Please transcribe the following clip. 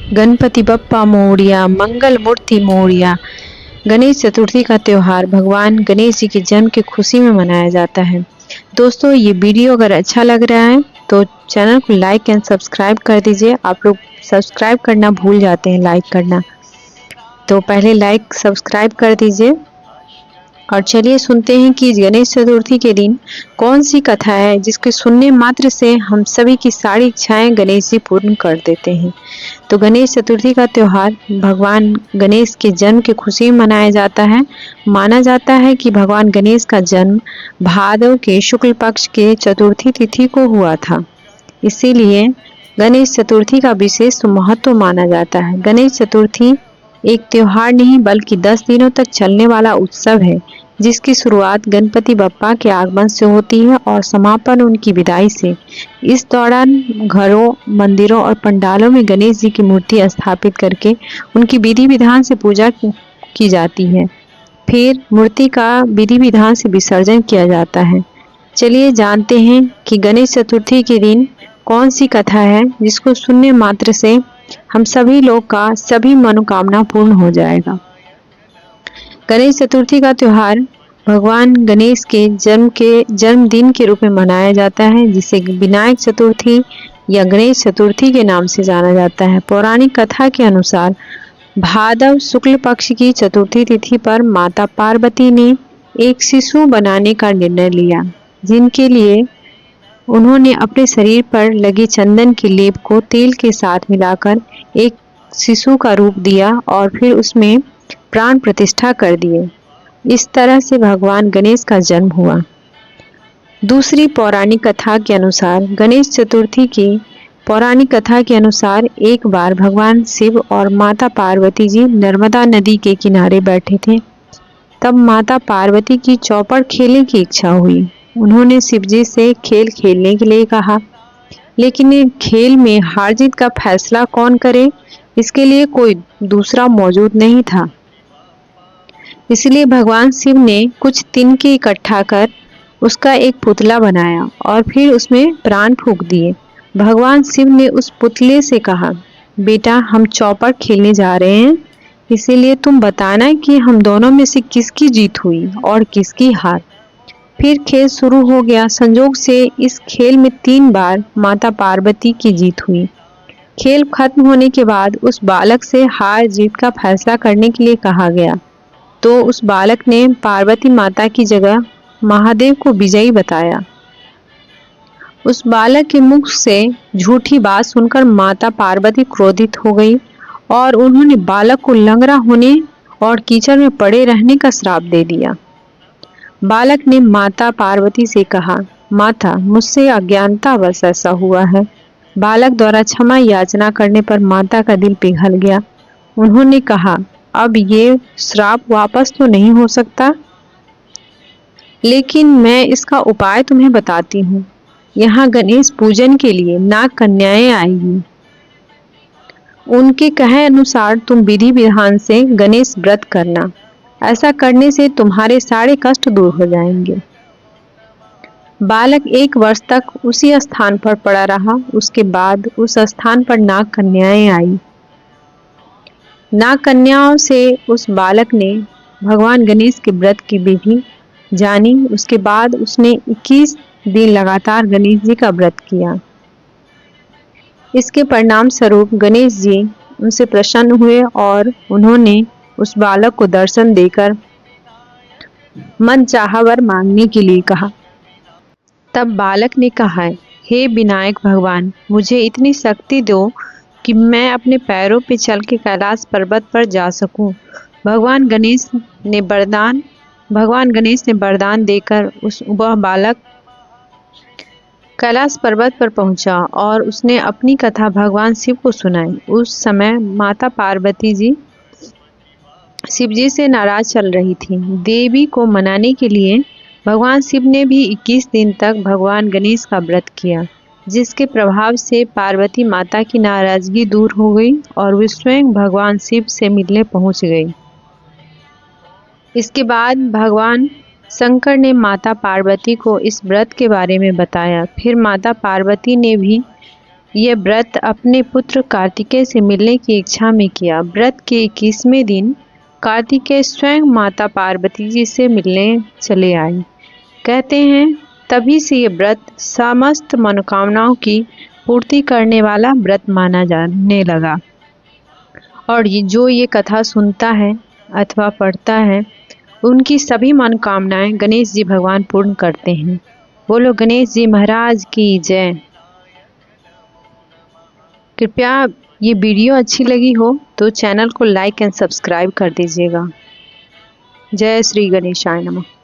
गणपति बप्पा मोरया, मंगल मूर्ति मोरया। गणेश चतुर्थी का त्यौहार भगवान गणेश जी के जन्म की खुशी में मनाया जाता है। दोस्तों, ये वीडियो अगर अच्छा लग रहा है तो चैनल को लाइक एंड सब्सक्राइब कर दीजिए। आप लोग सब्सक्राइब करना भूल जाते हैं, लाइक करना, तो पहले लाइक सब्सक्राइब कर दीजिए। और चलिए सुनते हैं कि गणेश चतुर्थी के दिन कौन सी कथा है जिसके सुनने मात्र से हम सभी की सारी इच्छाएं गणेश जी पूर्ण कर देते हैं। तो गणेश चतुर्थी का त्यौहार भगवान गणेश के जन्म की खुशी में मनाया जाता है। माना जाता है कि भगवान गणेश का जन्म भादव के शुक्ल पक्ष के चतुर्थी तिथि को हुआ था, इसीलिए गणेश चतुर्थी का विशेष महत्व माना जाता है। गणेश चतुर्थी एक त्योहार नहीं बल्कि 10 दिनों तक चलने वाला उत्सव है, जिसकी शुरुआत गणपति बप्पा के आगमन से होती है और समापन उनकी विदाई से। इस दौरान घरों, मंदिरों और पंडालों में गणेश जी की मूर्ति स्थापित करके उनकी विधि विधान से पूजा की जाती है। फिर मूर्ति का विधि विधान से विसर्जन किया जाता है। चलिए जानते हैं कि गणेश चतुर्थी के दिन कौन सी कथा है जिसको सुनने मात्र से हम सभी लोग का सभी मनोकामना पूर्ण हो जाएगा। गणेश चतुर्थी का त्यौहार भगवान गणेश के जन्मदिन के रूप में मनाया जाता है, जिसे विनायक चतुर्थी या गणेश चतुर्थी के नाम से जाना जाता है। पौराणिक कथा के अनुसार भादव शुक्ल पक्ष की चतुर्थी तिथि पर माता पार्वती ने एक शिशु बनाने का निर्णय लिया, जिनके लिए उन्होंने अपने शरीर पर लगी चंदन के लेप को तेल के साथ मिलाकर एक शिशु का रूप दिया और फिर उसमें प्राण प्रतिष्ठा कर दिए। इस तरह से भगवान गणेश का जन्म हुआ। दूसरी पौराणिक कथा के अनुसार गणेश चतुर्थी की पौराणिक कथा के अनुसार एक बार भगवान शिव और माता पार्वती जी नर्मदा नदी के किनारे बैठे थे। तब माता पार्वती की चौपड़ खेलने की इच्छा हुई। उन्होंने शिव जी से खेल खेलने के लिए कहा, लेकिन खेल में हार जीत का फैसला कौन करे, इसके लिए कोई दूसरा मौजूद नहीं था। इसलिए भगवान शिव ने कुछ तिनके इकट्ठा कर उसका एक पुतला बनाया और फिर उसमें प्राण फूंक दिए। भगवान शिव ने उस पुतले से कहा, बेटा, हम चौपड़ खेलने जा रहे हैं, इसीलिए तुम बताना कि हम दोनों में से किसकी जीत हुई और किसकी हार। फिर खेल शुरू हो गया। संजोग से इस खेल में 3 बार माता पार्वती की जीत हुई। खेल खत्म होने के बाद उस बालक से हार जीत का फैसला करने के लिए कहा गया, तो उस बालक ने पार्वती माता की जगह महादेव को विजयी बताया। उस बालक के मुख से झूठी बात सुनकर माता पार्वती क्रोधित हो गई और उन्होंने बालक को लंगड़ा होने और कीचड़ में पड़े रहने का श्राप दे दिया। बालक ने माता पार्वती से कहा, माता, मुझसे अज्ञानतावश ऐसा हुआ है। बालक द्वारा क्षमा याचना करने पर माता का दिल पिघल गया। उन्होंने कहा, अब ये श्राप वापस तो नहीं हो सकता, लेकिन मैं इसका उपाय तुम्हें बताती हूँ। यहाँ गणेश पूजन के लिए नाग कन्याएं आएगी। उनके कहे अनुसार तुम विधि विधान से गणेश व्रत करना। ऐसा करने से तुम्हारे सारे कष्ट दूर हो जाएंगे। बालक 1 वर्ष तक उसी स्थान पर पड़ा रहा। उसके बाद उस स्थान पर नाग कन्याएं आई। नाग कन्याओं से उस बालक ने भगवान गणेश के व्रत की विधि जानी। उसके बाद उसने 21 दिन लगातार गणेश जी का व्रत किया। इसके परिणाम स्वरूप गणेश जी उनसे प्रसन्न हुए और उन्होंने उस बालक को दर्शन देकर मनचाहा वर मांगने के लिए कहा। तब बालक ने कहा, हे विनायक भगवान, मुझे इतनी शक्ति दो कि मैं अपने पैरों पे चल के कैलाश पर्वत पर जा सकूं। भगवान गणेश ने वरदान देकर वह बालक कैलाश पर्वत पर पहुंचा और उसने अपनी कथा भगवान शिव को सुनाई। उस समय माता पार्वती जी शिव जी से नाराज चल रही थी। देवी को मनाने के लिए भगवान शिव ने भी 21 दिन तक भगवान गणेश का व्रत किया, जिसके प्रभाव से पार्वती माता की नाराजगी दूर हो गई और वे स्वयं भगवान शिव से मिलने पहुंच गई। इसके बाद भगवान शंकर ने माता पार्वती को इस व्रत के बारे में बताया। फिर माता पार्वती ने भी यह व्रत अपने पुत्र कार्तिकेय से मिलने की इच्छा में किया। व्रत के 21वें दिन कार्तिकेय स्वयं माता पार्वती जी से मिलने चले आए। कहते हैं तभी से ये व्रत समस्त मनोकामनाओं की पूर्ति करने वाला व्रत माना जाने लगा। और जो ये कथा सुनता है अथवा पढ़ता है उनकी सभी मनोकामनाएं गणेश जी भगवान पूर्ण करते हैं। बोलो गणेश जी महाराज की जय। कृपया ये वीडियो अच्छी लगी हो तो चैनल को लाइक एंड सब्सक्राइब कर दीजिएगा। जय श्री गणेशाय नमः।